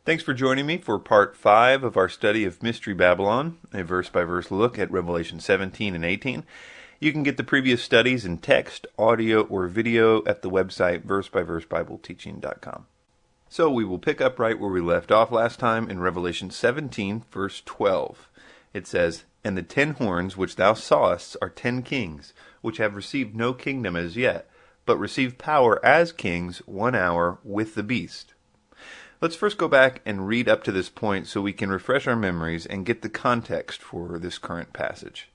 Thanks for joining me for part 5 of our study of Mystery Babylon, a verse-by-verse look at Revelation 17 and 18. You can get the previous studies in text, audio, or video at the website versebyversebibleteaching.com. So we will pick up right where we left off last time in Revelation 17, verse 12. It says, "And the 10 horns which thou sawest are 10 kings, which have received no kingdom as yet, but receive power as kings 1 hour with the beast." Let's first go back and read up to this point so we can refresh our memories and get the context for this current passage.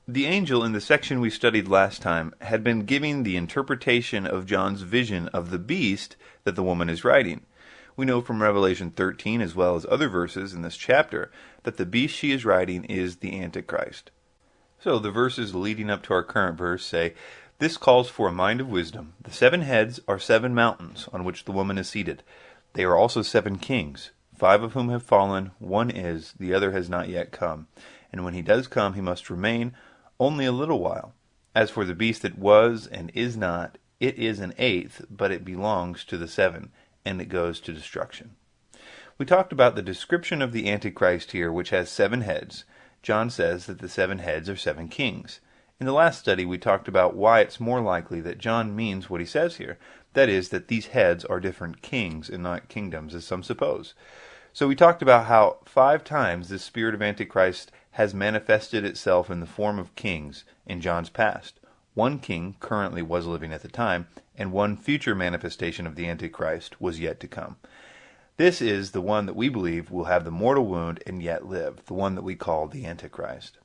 The angel in the section we studied last time had been giving the interpretation of John's vision of the beast that the woman is riding. We know from Revelation 13 as well as other verses in this chapter that the beast she is riding is the Antichrist. So the verses leading up to our current verse say, "This calls for a mind of wisdom. The 7 heads are 7 mountains on which the woman is seated. They are also 7 kings, 5 of whom have fallen, 1 is, the other has not yet come. And when he does come, he must remain only a little while. As for the beast that was and is not, it is an 8th, but it belongs to the 7, and it goes to destruction." We talked about the description of the Antichrist here, which has 7 heads. John says that the 7 heads are 7 kings. In the last study, we talked about why it's more likely that John means what he says here. That is, that these heads are different kings and not kingdoms, as some suppose. So we talked about how 5 times this spirit of Antichrist has manifested itself in the form of kings in John's past. 1 king currently was living at the time, and 1 future manifestation of the Antichrist was yet to come. This is the one that we believe will have the mortal wound and yet live, the one that we call the Antichrist.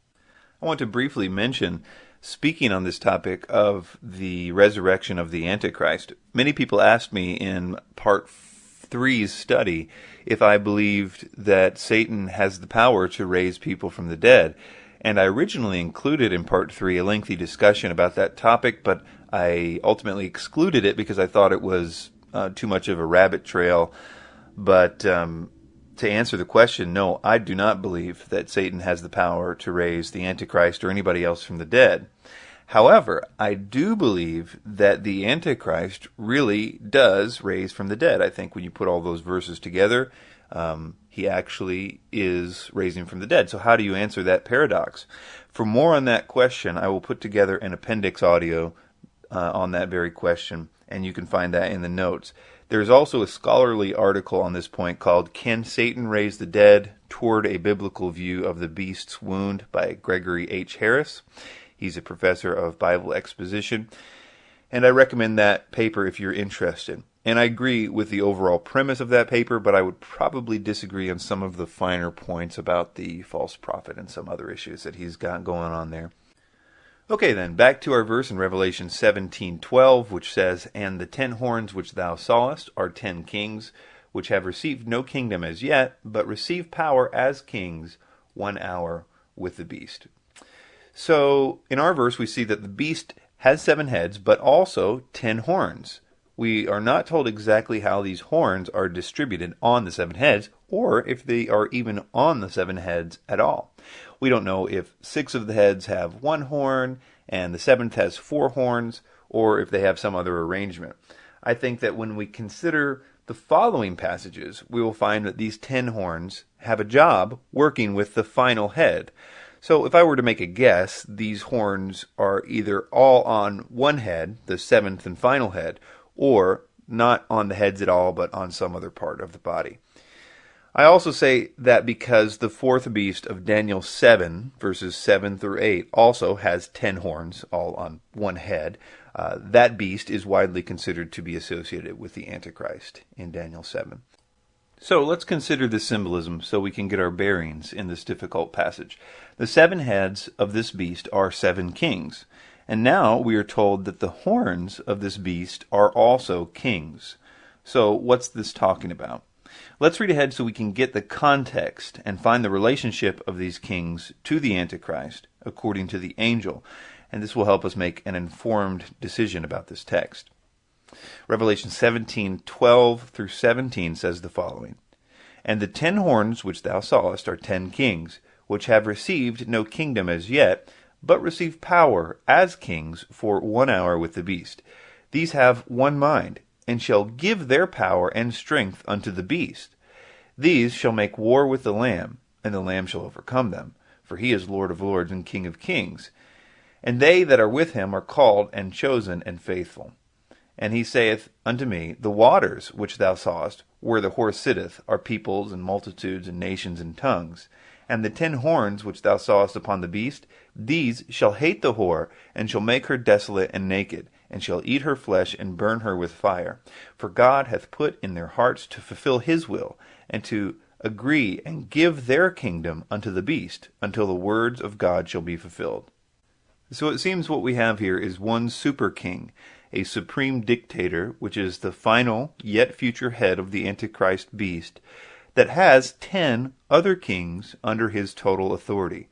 I want to briefly mention, speaking on this topic of the resurrection of the Antichrist, many people asked me in part 3's study if I believed that Satan has the power to raise people from the dead. And I originally included in part 3 a lengthy discussion about that topic, but I ultimately excluded it because I thought it was too much of a rabbit trail. But to answer the question, no, I do not believe that Satan has the power to raise the Antichrist or anybody else from the dead. However, I do believe that the Antichrist really does raise from the dead. I think when you put all those verses together, he actually is raising from the dead. So how do you answer that paradox? For more on that question, I will put together an appendix audio on that very question, and you can find that in the notes. There's also a scholarly article on this point called "Can Satan Raise the Dead? Toward a Biblical View of the Beast's Wound" by Gregory H. Harris. He's a professor of Bible exposition, and I recommend that paper if you're interested. And I agree with the overall premise of that paper, but I would probably disagree on some of the finer points about the false prophet and some other issues that he's got going on there. Okay then, back to our verse in Revelation 17:12, which says, "And the 10 horns which thou sawest are 10 kings, which have received no kingdom as yet, but receive power as kings 1 hour with the beast." So, in our verse we see that the beast has 7 heads, but also 10 horns. We are not told exactly how these horns are distributed on the 7 heads, or if they are even on the 7 heads at all. We don't know if 6 of the heads have 1 horn, and the 7th has 4 horns, or if they have some other arrangement. I think that when we consider the following passages, we will find that these 10 horns have a job working with the final head. So if I were to make a guess, these horns are either all on one head, the 7th and final head, or not on the heads at all, but on some other part of the body. I also say that because the 4th beast of Daniel 7, verses 7 through 8, also has 10 horns, all on one head, that beast is widely considered to be associated with the Antichrist in Daniel 7. So let's consider the symbolism so we can get our bearings in this difficult passage. The 7 heads of this beast are 7 kings, and now we are told that the horns of this beast are also kings. So what's this talking about? Let's read ahead so we can get the context and find the relationship of these kings to the Antichrist according to the angel, and this will help us make an informed decision about this text. Revelation 17:12 through 17 says the following, "And the 10 horns which thou sawest are 10 kings, which have received no kingdom as yet, but receive power as kings for 1 hour with the beast. These have one mind, and shall give their power and strength unto the beast. These shall make war with the Lamb, and the Lamb shall overcome them, for he is Lord of lords and King of kings. And they that are with him are called and chosen and faithful. And he saith unto me, The waters which thou sawest, where the horse sitteth, are peoples and multitudes and nations and tongues. And the 10 horns which thou sawest upon the beast, these shall hate the whore, and shall make her desolate and naked, and shall eat her flesh and burn her with fire. For God hath put in their hearts to fulfill his will, and to agree and give their kingdom unto the beast, until the words of God shall be fulfilled. So it seems what we have here is one super king, a supreme dictator, which is the final yet future head of the Antichrist beast, that has 10 other kings under his total authority.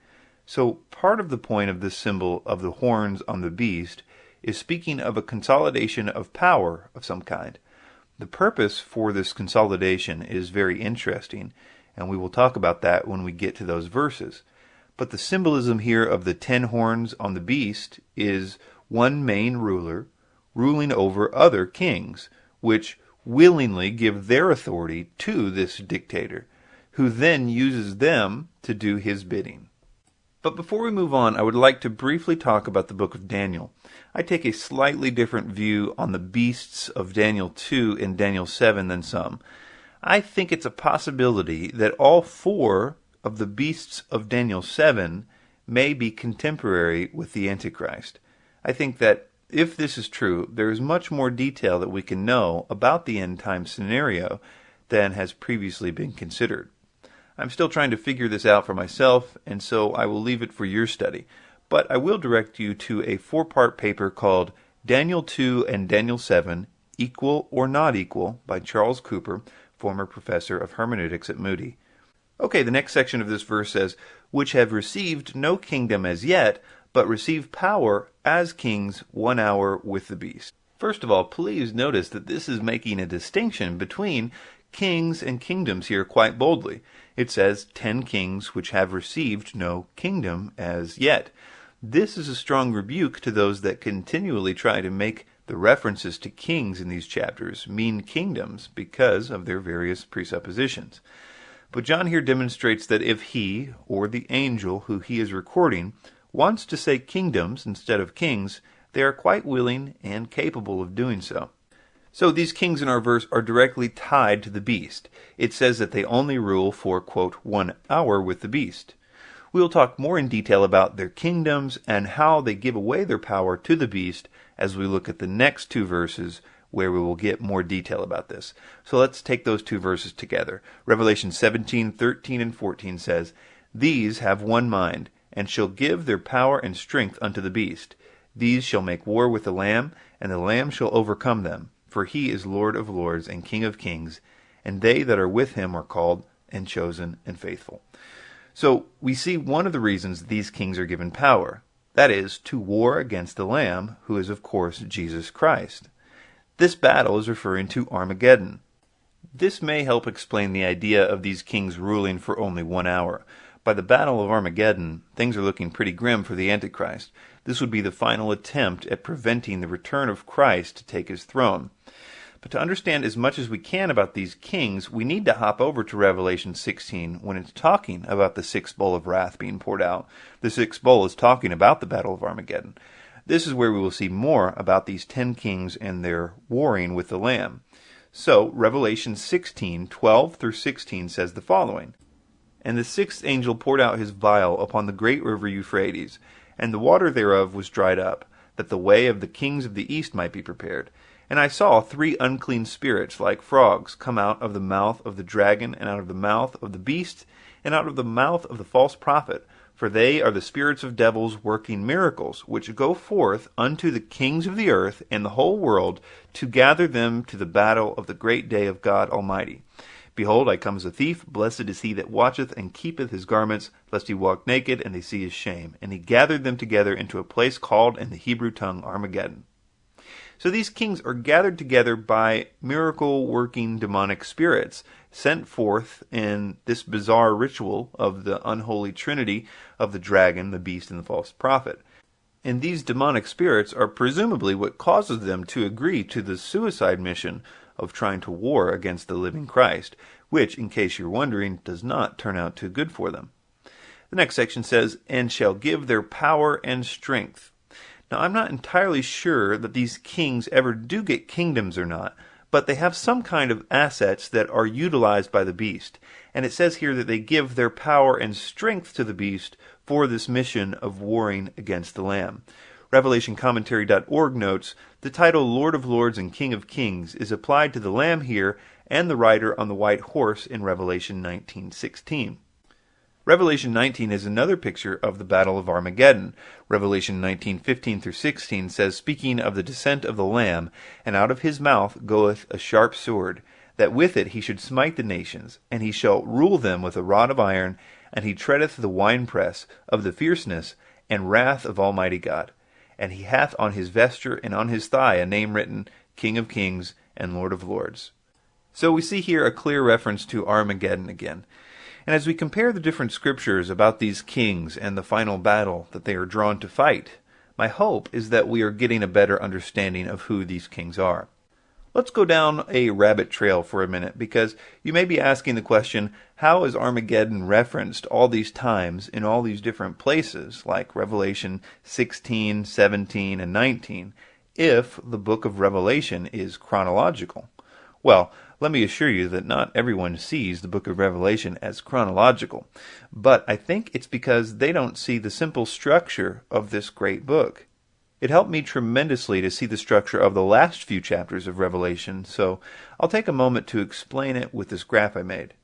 So part of the point of this symbol of the horns on the beast is speaking of a consolidation of power of some kind. The purpose for this consolidation is very interesting, and we will talk about that when we get to those verses. But the symbolism here of the 10 horns on the beast is one main ruler ruling over other kings, which willingly give their authority to this dictator, who then uses them to do his bidding. But before we move on, I would like to briefly talk about the book of Daniel. I take a slightly different view on the beasts of Daniel 2 and Daniel 7 than some. I think it's a possibility that all 4 of the beasts of Daniel 7 may be contemporary with the Antichrist. I think that if this is true, there is much more detail that we can know about the end-time scenario than has previously been considered. I'm still trying to figure this out for myself, and so I will leave it for your study. But I will direct you to a 4-part paper called Daniel 2 and Daniel 7, Equal or Not Equal, by Charles Cooper, former professor of hermeneutics at Moody. Okay, the next section of this verse says, which have received no kingdom as yet, but receive power as kings 1 hour with the beast. First of all, please notice that this is making a distinction between kings and kingdoms here quite boldly. It says 10 kings which have received no kingdom as yet. This is a strong rebuke to those that continually try to make the references to kings in these chapters mean kingdoms because of their various presuppositions. But John here demonstrates that if he, or the angel who he is recording, wants to say kingdoms instead of kings, they are quite willing and capable of doing so. So these kings in our verse are directly tied to the beast. It says that they only rule for, quote, 1 hour with the beast. We will talk more in detail about their kingdoms and how they give away their power to the beast as we look at the next 2 verses where we will get more detail about this. So let's take those 2 verses together. Revelation 17:13 and 14 says, These have one mind, and shall give their power and strength unto the beast. These shall make war with the Lamb, and the Lamb shall overcome them. For he is Lord of lords and King of kings, and they that are with him are called and chosen and faithful. So we see one of the reasons these kings are given power. That is, to war against the Lamb, who is of course Jesus Christ. This battle is referring to Armageddon. This may help explain the idea of these kings ruling for only 1 hour. By the Battle of Armageddon, things are looking pretty grim for the Antichrist. This would be the final attempt at preventing the return of Christ to take his throne. But to understand as much as we can about these kings, we need to hop over to Revelation 16 when it's talking about the 6th bowl of wrath being poured out. The 6th bowl is talking about the Battle of Armageddon. This is where we will see more about these 10 kings and their warring with the Lamb. So, Revelation 16:12 through 16 says the following, And the 6th angel poured out his vial upon the great river Euphrates, and the water thereof was dried up, that the way of the kings of the east might be prepared. And I saw 3 unclean spirits like frogs come out of the mouth of the dragon, and out of the mouth of the beast, and out of the mouth of the false prophet. For they are the spirits of devils working miracles, which go forth unto the kings of the earth and the whole world, to gather them to the battle of the great day of God Almighty. Behold, I come as a thief. Blessed is he that watcheth and keepeth his garments, lest he walk naked, and they see his shame. And he gathered them together into a place called in the Hebrew tongue Armageddon. So these kings are gathered together by miracle-working demonic spirits, sent forth in this bizarre ritual of the unholy trinity of the dragon, the beast, and the false prophet. And these demonic spirits are presumably what causes them to agree to the suicide mission of trying to war against the living Christ, which, in case you're wondering, does not turn out too good for them. The next section says, "and shall give their power and strength." Now, I'm not entirely sure that these kings ever do get kingdoms or not, but they have some kind of assets that are utilized by the beast. And it says here that they give their power and strength to the beast for this mission of warring against the Lamb. RevelationCommentary.org notes, the title Lord of Lords and King of Kings is applied to the Lamb here and the rider on the white horse in Revelation 19:16. Revelation 19 is another picture of the Battle of Armageddon. Revelation 19:15 through 16 says, speaking of the descent of the Lamb, "And out of his mouth goeth a sharp sword, that with it he should smite the nations, and he shall rule them with a rod of iron, and he treadeth the winepress of the fierceness and wrath of Almighty God. And he hath on his vesture and on his thigh a name written, King of Kings and Lord of Lords." So we see here a clear reference to Armageddon again. And as we compare the different scriptures about these kings and the final battle that they are drawn to fight, my hope is that we are getting a better understanding of who these kings are. Let's go down a rabbit trail for a minute, because you may be asking the question, how is Armageddon referenced all these times in all these different places, like Revelation 16, 17, and 19, if the book of Revelation is chronological? Well, let me assure you that not everyone sees the book of Revelation as chronological, but I think it's because they don't see the simple structure of this great book. It helped me tremendously to see the structure of the last few chapters of Revelation, so I'll take a moment to explain it with this graph I made.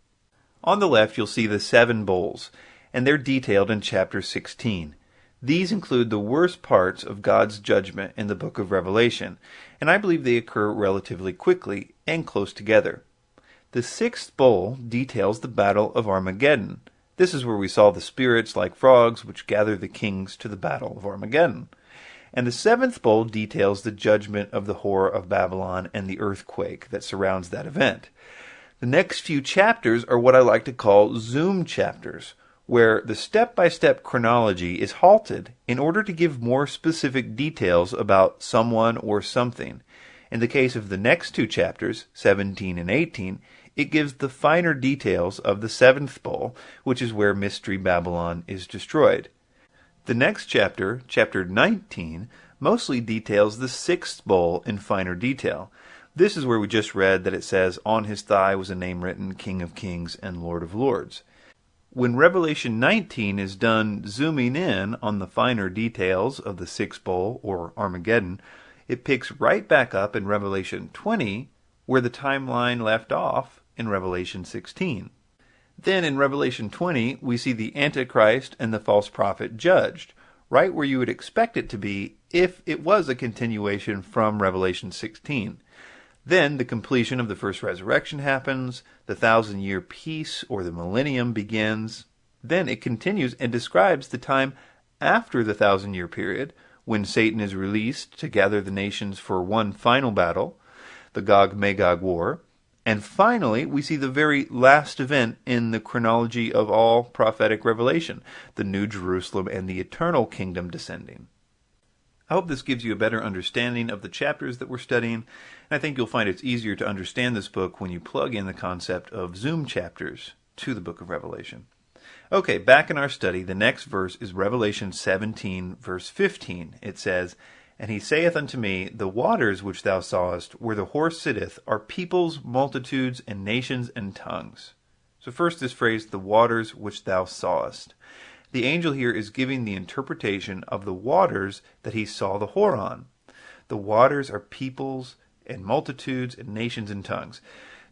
On the left, you'll see the 7 bowls, and they're detailed in chapter 16. These include the worst parts of God's judgment in the book of Revelation, and I believe they occur relatively quickly and close together. The 6th bowl details the Battle of Armageddon. This is where we saw the spirits like frogs which gather the kings to the Battle of Armageddon. And the 7th bowl details the judgment of the Whore of Babylon and the earthquake that surrounds that event. The next few chapters are what I like to call zoom chapters, where the step-by-step chronology is halted in order to give more specific details about someone or something. In the case of the next 2 chapters, 17 and 18, it gives the finer details of the 7th bowl, which is where Mystery Babylon is destroyed. The next chapter, chapter 19, mostly details the 6th bowl in finer detail. This is where we just read that it says, "On his thigh was a name written, King of Kings and Lord of Lords." When Revelation 19 is done zooming in on the finer details of the 6th bowl, or Armageddon, it picks right back up in Revelation 20, where the timeline left off in Revelation 16. Then in Revelation 20, we see the Antichrist and the false prophet judged, right where you would expect it to be if it was a continuation from Revelation 16. Then the completion of the first resurrection happens, the 1,000-year peace or the millennium begins. Then it continues and describes the time after the 1,000-year period, when Satan is released to gather the nations for one final battle, the Gog-Magog war. And finally, we see the very last event in the chronology of all prophetic revelation, the New Jerusalem and the eternal kingdom descending. I hope this gives you a better understanding of the chapters that we're studying, and I think you'll find it's easier to understand this book when you plug in the concept of zoom chapters to the book of Revelation. Okay, back in our study, the next verse is Revelation 17, verse 15. It says, "And he saith unto me, The waters which thou sawest, where the horse sitteth, are peoples, multitudes, and nations, and tongues." So first this phrase, "the waters which thou sawest." The angel here is giving the interpretation of the waters that he saw the whore on. The waters are peoples and multitudes and nations and tongues.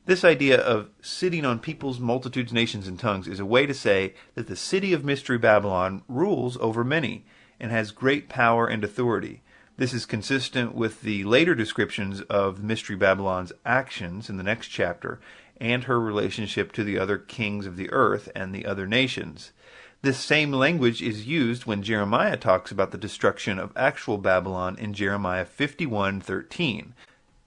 This idea of sitting on peoples, multitudes, nations, and tongues is a way to say that the city of Mystery Babylon rules over many and has great power and authority. This is consistent with the later descriptions of Mystery Babylon's actions in the next chapter and her relationship to the other kings of the earth and the other nations. This same language is used when Jeremiah talks about the destruction of actual Babylon in Jeremiah 51:13.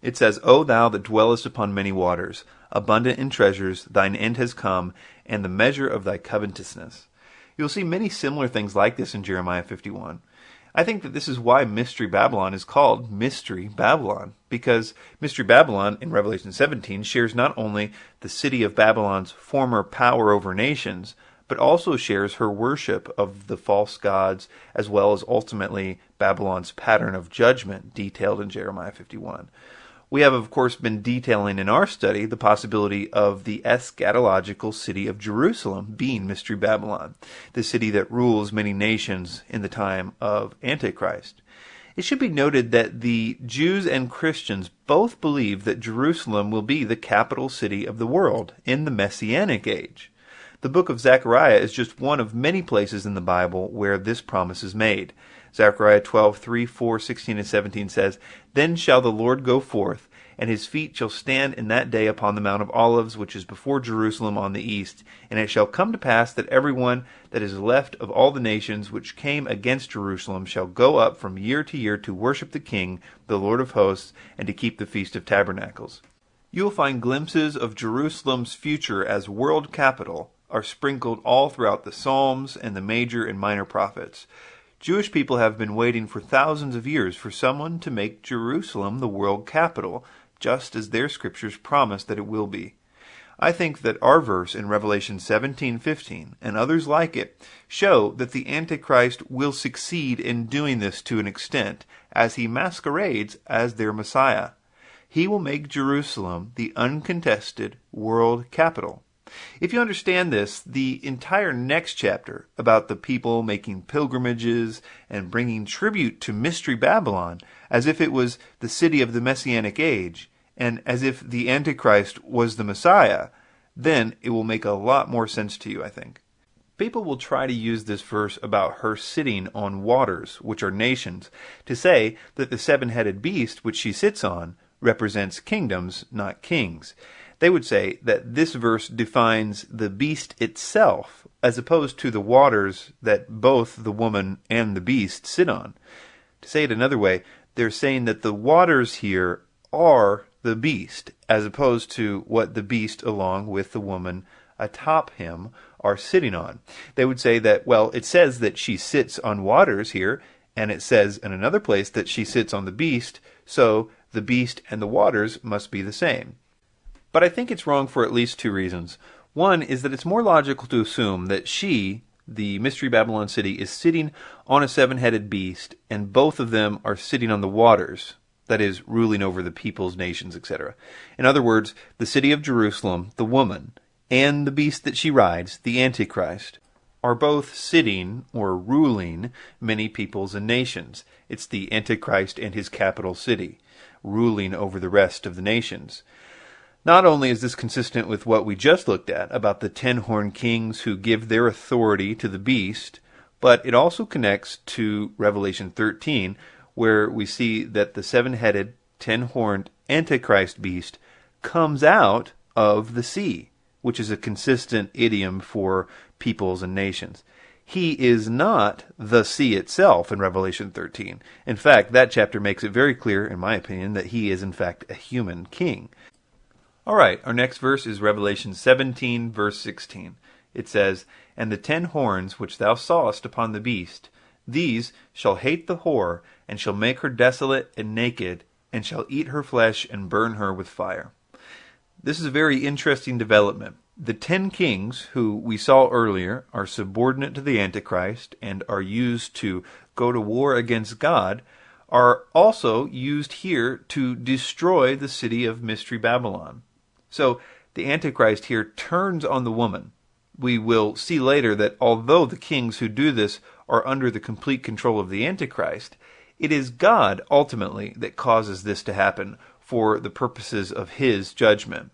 It says, "O thou that dwellest upon many waters, abundant in treasures, thine end has come, and the measure of thy covetousness." You'll see many similar things like this in Jeremiah 51. I think that this is why Mystery Babylon is called Mystery Babylon, because Mystery Babylon in Revelation 17 shares not only the city of Babylon's former power over nations, but also shares her worship of the false gods, as well as ultimately Babylon's pattern of judgment detailed in Jeremiah 51. We have, of course, been detailing in our study the possibility of the eschatological city of Jerusalem being Mystery Babylon, the city that rules many nations in the time of Antichrist. It should be noted that the Jews and Christians both believe that Jerusalem will be the capital city of the world in the Messianic age. The book of Zechariah is just one of many places in the Bible where this promise is made. Zechariah 12:3, 4, 16, and 17 says, "Then shall the Lord go forth, and his feet shall stand in that day upon the Mount of Olives, which is before Jerusalem on the east. And it shall come to pass that every one that is left of all the nations which came against Jerusalem shall go up from year to year to worship the King, the Lord of hosts, and to keep the Feast of Tabernacles." You will find glimpses of Jerusalem's future as world capital are sprinkled all throughout the Psalms and the major and minor prophets. Jewish people have been waiting for thousands of years for someone to make Jerusalem the world capital, just as their scriptures promise that it will be. I think that our verse in Revelation 17:15 and others like it show that the Antichrist will succeed in doing this to an extent, as he masquerades as their Messiah. He will make Jerusalem the uncontested world capital. If you understand this, the entire next chapter about the people making pilgrimages and bringing tribute to Mystery Babylon as if it was the city of the Messianic age and as if the Antichrist was the Messiah, then it will make a lot more sense to you, I think. People will try to use this verse about her sitting on waters, which are nations, to say that the seven-headed beast which she sits on represents kingdoms, not kings. They would say that this verse defines the beast itself as opposed to the waters that both the woman and the beast sit on. To say it another way, they're saying that the waters here are the beast as opposed to what the beast along with the woman atop him are sitting on. They would say that, well, it says that she sits on waters here, and it says in another place that she sits on the beast, so the beast and the waters must be the same. But I think it's wrong for at least two reasons. One is that it's more logical to assume that she, the Mystery Babylon city, is sitting on a seven-headed beast, and both of them are sitting on the waters, that is, ruling over the peoples, nations, etc. In other words, the city of Jerusalem, the woman, and the beast that she rides, the Antichrist, are both sitting or ruling many peoples and nations. It's the Antichrist and his capital city, ruling over the rest of the nations. Not only is this consistent with what we just looked at about the 10 horned kings who give their authority to the beast, but it also connects to Revelation 13, where we see that the 7-headed, 10-horned Antichrist beast comes out of the sea, which is a consistent idiom for peoples and nations. He is not the sea itself in Revelation 13. In fact, that chapter makes it very clear, in my opinion, that he is in fact a human king. All right, our next verse is Revelation 17, verse 16. It says, "And the 10 horns which thou sawest upon the beast, these shall hate the whore, and shall make her desolate and naked, and shall eat her flesh and burn her with fire." This is a very interesting development. The 10 kings, who we saw earlier, are subordinate to the Antichrist and are used to go to war against God, are also used here to destroy the city of Mystery Babylon. So the Antichrist here turns on the woman. We will see later that although the kings who do this are under the complete control of the Antichrist, it is God ultimately that causes this to happen for the purposes of his judgment.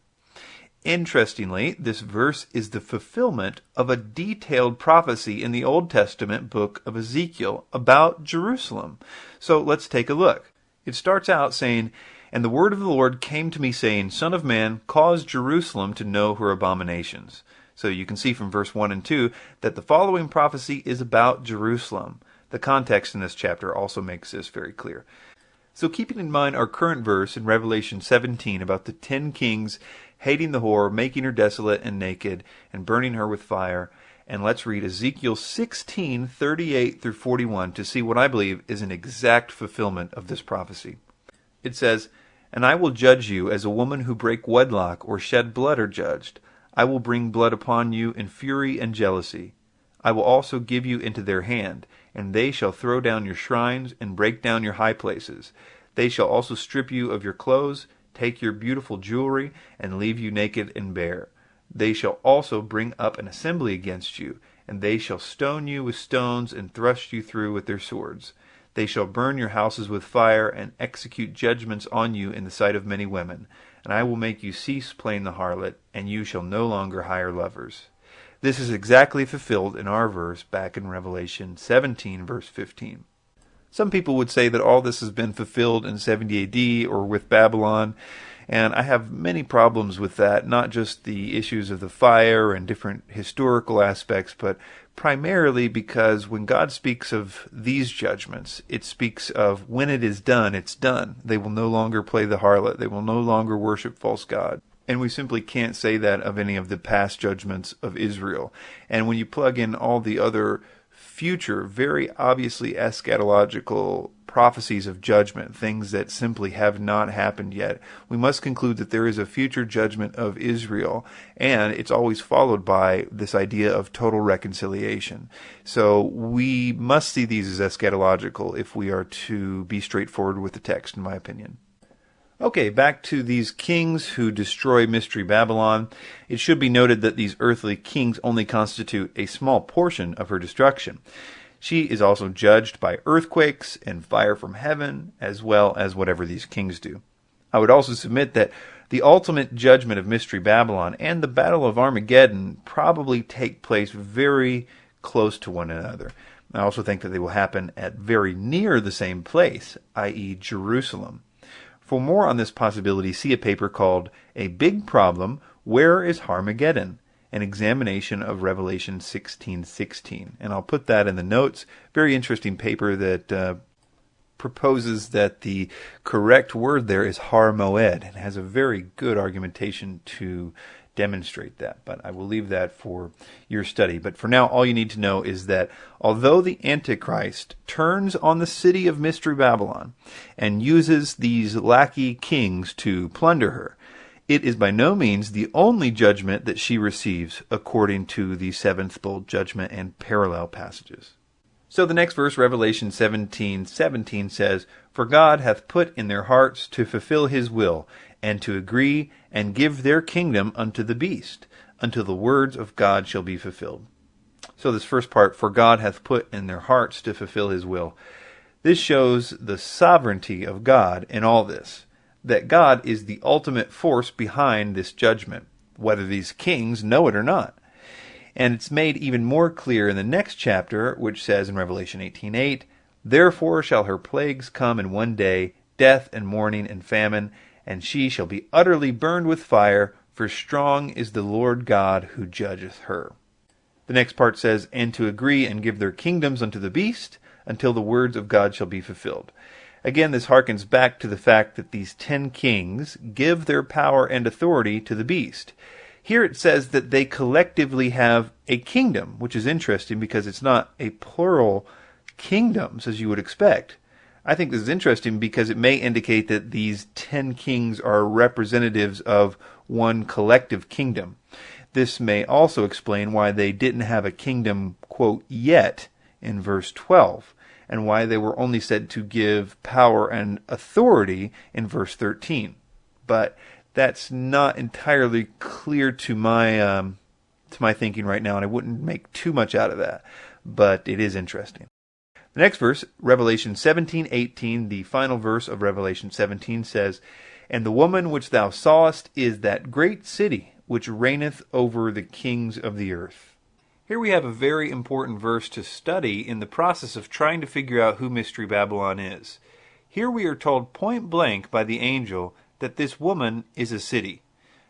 Interestingly, this verse is the fulfillment of a detailed prophecy in the Old Testament book of Ezekiel about Jerusalem. So let's take a look. It starts out saying, "And the word of the Lord came to me, saying, Son of man, cause Jerusalem to know her abominations." So you can see from verse 1 and 2 that the following prophecy is about Jerusalem. The context in this chapter also makes this very clear. So keeping in mind our current verse in Revelation 17 about the 10 kings hating the whore, making her desolate and naked, and burning her with fire, And let's read Ezekiel 16:38 through 41 to see what I believe is an exact fulfillment of this prophecy. It says, "And I will judge you as a woman who break wedlock or shed blood are judged. I will bring blood upon you in fury and jealousy. I will also give you into their hand, and they shall throw down your shrines and break down your high places. They shall also strip you of your clothes, take your beautiful jewelry, and leave you naked and bare. They shall also bring up an assembly against you, and they shall stone you with stones and thrust you through with their swords. They shall burn your houses with fire and execute judgments on you in the sight of many women. And I will make you cease playing the harlot, and you shall no longer hire lovers." This is exactly fulfilled in our verse back in Revelation 17, verse 15. Some people would say that all this has been fulfilled in 70 AD or with Babylon, and I have many problems with that, not just the issues of the fire and different historical aspects, but primarily because when God speaks of these judgments, it speaks of when it is done, it's done. They will no longer play the harlot. They will no longer worship false gods. And we simply can't say that of any of the past judgments of Israel. And when you plug in all the other future, very obviously eschatological prophecies of judgment, things that simply have not happened yet, we must conclude that there is a future judgment of Israel, and it's always followed by this idea of total reconciliation. So we must see these as eschatological if we are to be straightforward with the text, in my opinion. Okay, back to these kings who destroy Mystery Babylon. It should be noted that these earthly kings only constitute a small portion of her destruction. She is also judged by earthquakes and fire from heaven, as well as whatever these kings do. I would also submit that the ultimate judgment of Mystery Babylon and the Battle of Armageddon probably take place very close to one another. I also think that they will happen at very near the same place, i.e. Jerusalem. For more on this possibility, see a paper called A Big Problem, Where is Harmageddon? An examination of Revelation 16:16. And I'll put that in the notes. Very interesting paper that proposes that the correct word there is Har Moed, and has a very good argumentation to demonstrate that. But I will leave that for your study. But for now, all you need to know is that although the Antichrist turns on the city of Mystery Babylon and uses these lackey kings to plunder her, it is by no means the only judgment that she receives according to the seventh bowl judgment and parallel passages. So the next verse, Revelation 17:17 says, "For God hath put in their hearts to fulfill his will, and to agree and give their kingdom unto the beast, until the words of God shall be fulfilled." So this first part, "For God hath put in their hearts to fulfill his will." This shows the sovereignty of God in all this, that God is the ultimate force behind this judgment, whether these kings know it or not. And it's made even more clear in the next chapter, which says in Revelation 18:8, "Therefore shall her plagues come in one day, death and mourning and famine, and she shall be utterly burned with fire, for strong is the Lord God who judgeth her." The next part says, "And to agree and give their kingdoms unto the beast, until the words of God shall be fulfilled." Again, this harkens back to the fact that these 10 kings give their power and authority to the beast. Here it says that they collectively have a kingdom, which is interesting because it's not a plural kingdoms as you would expect. I think this is interesting because it may indicate that these 10 kings are representatives of one collective kingdom. This may also explain why they didn't have a kingdom, quote, yet in verse 12, and why they were only said to give power and authority in verse 13. But that's not entirely clear to my thinking right now, and I wouldn't make too much out of that, but it is interesting. The next verse, Revelation 17:18, the final verse of Revelation 17 says, "And the woman which thou sawest is that great city which reigneth over the kings of the earth." Here we have a very important verse to study in the process of trying to figure out who Mystery Babylon is. Here we are told point blank by the angel that this woman is a city.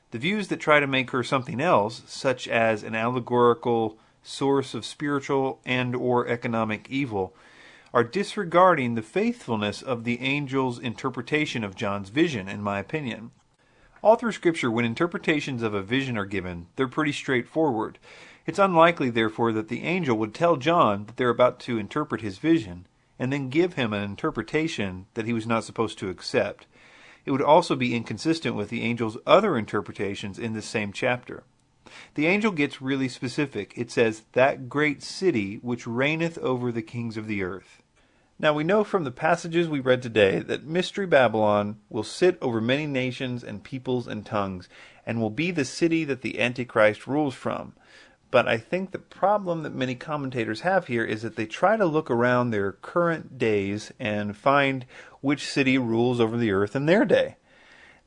The views that try to make her something else, such as an allegorical source of spiritual and or economic evil, are disregarding the faithfulness of the angel's interpretation of John's vision, in my opinion. All through Scripture, when interpretations of a vision are given, they're pretty straightforward. It's unlikely, therefore, that the angel would tell John that they're about to interpret his vision, and then give him an interpretation that he was not supposed to accept. It would also be inconsistent with the angel's other interpretations in this same chapter. The angel gets really specific. It says, "that great city which reigneth over the kings of the earth." Now we know from the passages we read today that Mystery Babylon will sit over many nations and peoples and tongues, and will be the city that the Antichrist rules from. But I think the problem that many commentators have here is that they try to look around their current days and find which city rules over the earth in their day.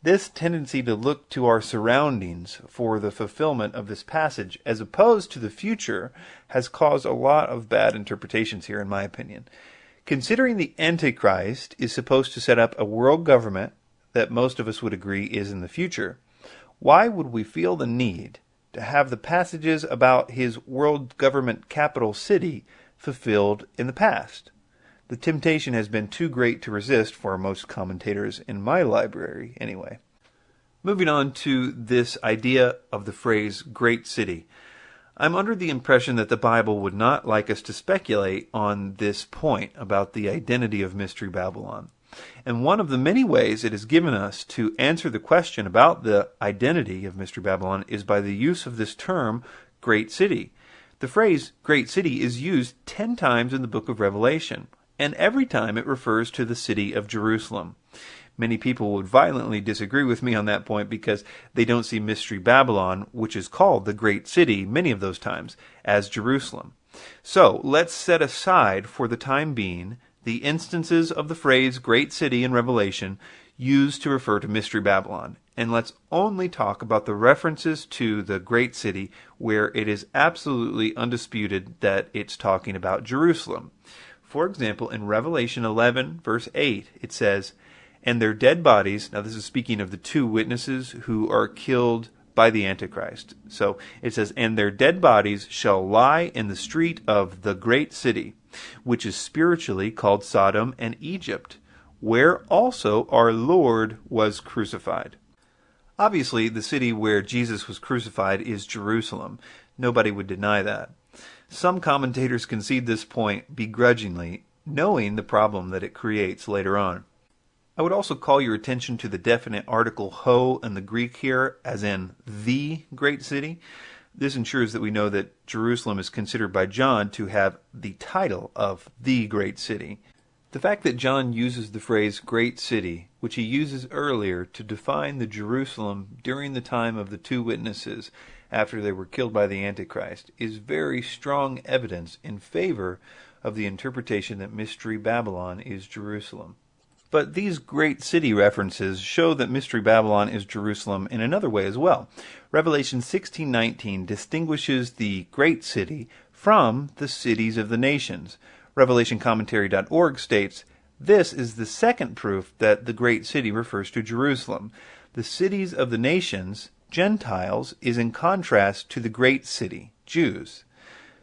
This tendency to look to our surroundings for the fulfillment of this passage, as opposed to the future, has caused a lot of bad interpretations here, in my opinion. Considering the Antichrist is supposed to set up a world government that most of us would agree is in the future, why would we feel the need to have the passages about his world government capital city fulfilled in the past? The temptation has been too great to resist for most commentators in my library, anyway. Moving on to this idea of the phrase great city. I'm under the impression that the Bible would not like us to speculate on this point about the identity of Mystery Babylon. And one of the many ways it has given us to answer the question about the identity of Mystery Babylon is by the use of this term, great city. The phrase great city is used 10 times in the book of Revelation, and every time it refers to the city of Jerusalem. Many people would violently disagree with me on that point because they don't see Mystery Babylon, which is called the Great City many of those times, as Jerusalem. So let's set aside for the time being the instances of the phrase Great City in Revelation used to refer to Mystery Babylon, and let's only talk about the references to the Great City where it is absolutely undisputed that it's talking about Jerusalem. For example, in Revelation 11, verse 8, it says, "And their dead bodies," now this is speaking of the 2 witnesses who are killed by the Antichrist. So it says, "And their dead bodies shall lie in the street of the great city, which is spiritually called Sodom and Egypt, where also our Lord was crucified." Obviously, the city where Jesus was crucified is Jerusalem. Nobody would deny that. Some commentators concede this point begrudgingly, knowing the problem that it creates later on. I would also call your attention to the definite article ho in the Greek here, as in the great city. This ensures that we know that Jerusalem is considered by John to have the title of the great city. The fact that John uses the phrase great city, which he uses earlier to define the Jerusalem during the time of the 2 witnesses after they were killed by the Antichrist, is very strong evidence in favor of the interpretation that Mystery Babylon is Jerusalem. But these great city references show that Mystery Babylon is Jerusalem in another way as well. Revelation 16:19 distinguishes the great city from the cities of the nations. RevelationCommentary.org states, "This is the second proof that the great city refers to Jerusalem. The cities of the nations, Gentiles, is in contrast to the great city, Jews."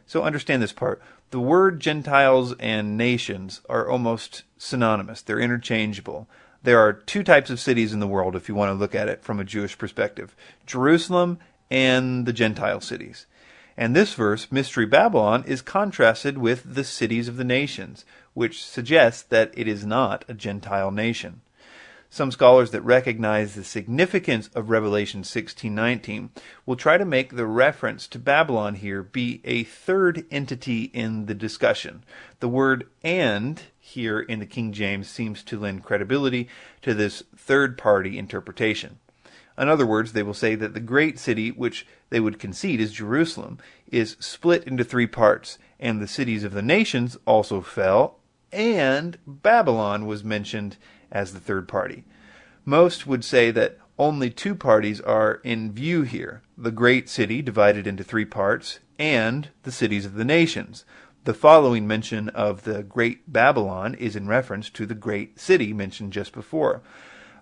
So understand this part. The word Gentiles and nations are almost synonymous. They're interchangeable. There are 2 types of cities in the world if you want to look at it from a Jewish perspective: Jerusalem and the Gentile cities. And this verse, Mystery Babylon, is contrasted with the cities of the nations, which suggests that it is not a Gentile nation. Some scholars that recognize the significance of Revelation 16:19 will try to make the reference to Babylon here be a third entity in the discussion. The word "and" here in the King James seems to lend credibility to this third-party interpretation. In other words, they will say that the great city, which they would concede is Jerusalem, is split into 3 parts, and the cities of the nations also fell, and Babylon was mentioned as the third party. Most would say that only 2 parties are in view here: the great city divided into 3 parts, and the cities of the nations. The following mention of the great Babylon is in reference to the great city mentioned just before.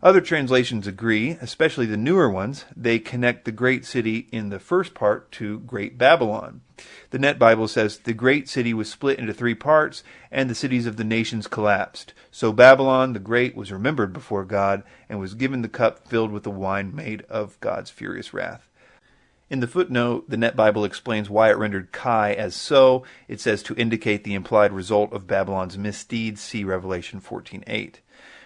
Other translations agree, especially the newer ones. They connect the great city in the first part to Great Babylon. The Net Bible says the great city was split into 3 parts, and the cities of the nations collapsed. So Babylon the Great was remembered before God, and was given the cup filled with the wine made of God's furious wrath. In the footnote, the Net Bible explains why it rendered Kai as so. It says to indicate the implied result of Babylon's misdeeds, see Revelation 14:8.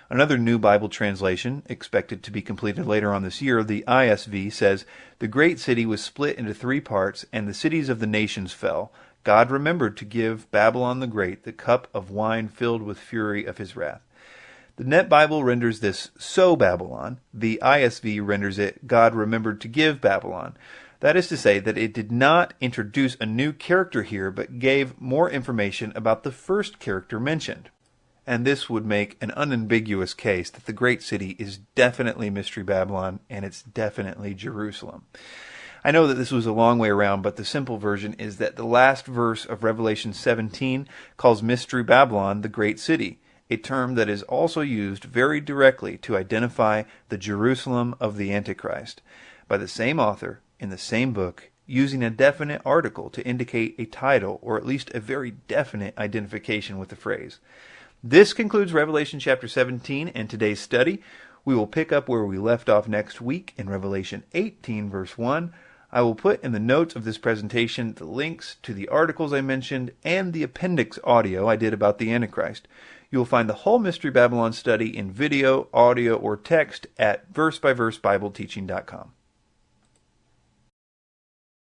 Another New Bible translation, expected to be completed later on this year, the ISV, says, "The great city was split into 3 parts, and the cities of the nations fell. God remembered to give Babylon the Great the cup of wine filled with fury of his wrath." The Net Bible renders this "so Babylon." The ISV renders it "God remembered to give Babylon." That is to say that it did not introduce a new character here, but gave more information about the first character mentioned. And this would make an unambiguous case that the great city is definitely Mystery Babylon, and it's definitely Jerusalem. I know that this was a long way around, but the simple version is that the last verse of Revelation 17 calls Mystery Babylon the great city, a term that is also used very directly to identify the Jerusalem of the Antichrist, by the same author, in the same book, using a definite article to indicate a title, or at least a very definite identification with the phrase. This concludes Revelation chapter 17 and today's study. We will pick up where we left off next week in Revelation 18, verse 1. I will put in the notes of this presentation the links to the articles I mentioned and the appendix audio I did about the Antichrist. You will find the whole Mystery Babylon study in video, audio, or text at versebyversebibleteaching.com.